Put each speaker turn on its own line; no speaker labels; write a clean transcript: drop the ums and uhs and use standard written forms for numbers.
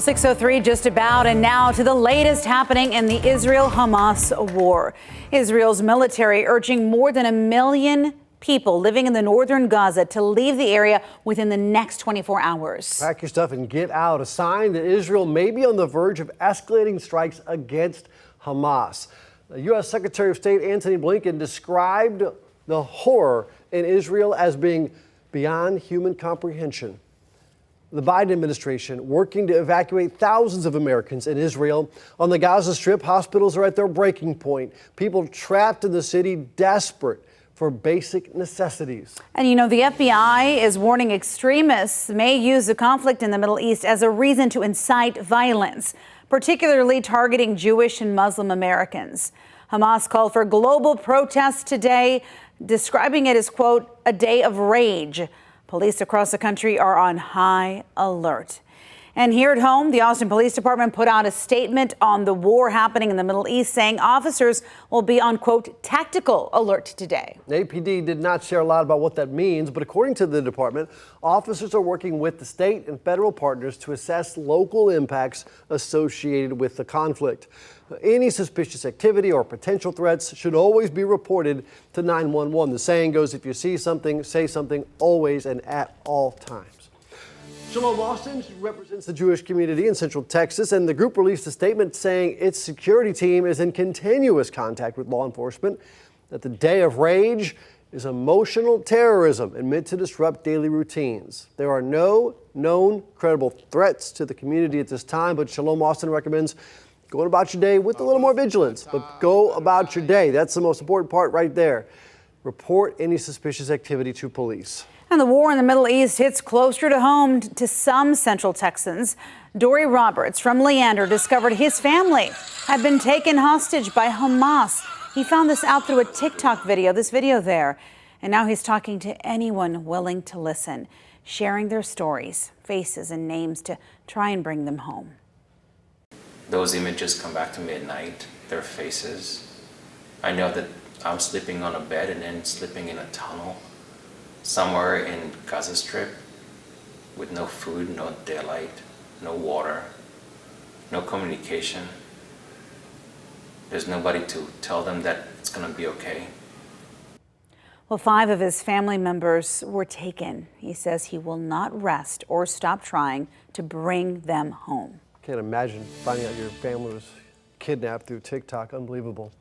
6:03 just about, and now to the latest happening in the Israel-Hamas war. Israel's military urging more than 1 million people living in the northern Gaza to leave the area within the next 24 hours.
Pack your stuff and get out. A sign that Israel may be on the verge of escalating strikes against Hamas. U.S. Secretary of State Antony Blinken described the horror in Israel as being beyond human comprehension. The Biden administration working to evacuate thousands of Americans in Israel. On the Gaza Strip, hospitals are at their breaking point. People trapped in the city, desperate for basic necessities.
And you know, the FBI is warning extremists may use the conflict in the Middle East as a reason to incite violence, particularly targeting Jewish and Muslim Americans. Hamas called for global protests today, describing it as, quote, a day of rage. Police across the country are on high alert. And here at home, the Austin Police Department put out a statement on the war happening in the Middle East, saying officers will be on, quote, tactical alert today.
APD did not share a lot about what that means, but according to the department, officers are working with the state and federal partners to assess local impacts associated with the conflict. Any suspicious activity or potential threats should always be reported to 911. The saying goes, if you see something, say something, always and at all times. Shalom Austin represents the Jewish community in Central Texas, and the group released a statement saying its security team is in continuous contact with law enforcement, that the day of rage is emotional terrorism and meant to disrupt daily routines. There are no known credible threats to the community at this time, but Shalom Austin recommends going about your day with a little more vigilance, but go about your day. That's the most important part right there. Report any suspicious activity to police.
And the war in the Middle East hits closer to home to some Central Texans. Dory Roberts from Leander discovered his family had been taken hostage by Hamas. He found this out through a TikTok video, this video there. And now he's talking to anyone willing to listen, sharing their stories, faces, and names to try and bring them home.
Those images come back to me at night, their faces. I know that I'm sleeping on a bed and then sleeping in a tunnel somewhere in Gaza Strip with no food, no daylight, no water, no communication. There's nobody to tell them that it's going to be okay.
Well, 5 of his family members were taken. He says he will not rest or stop trying to bring them home.
Can't imagine finding out your family was kidnapped through TikTok. Unbelievable.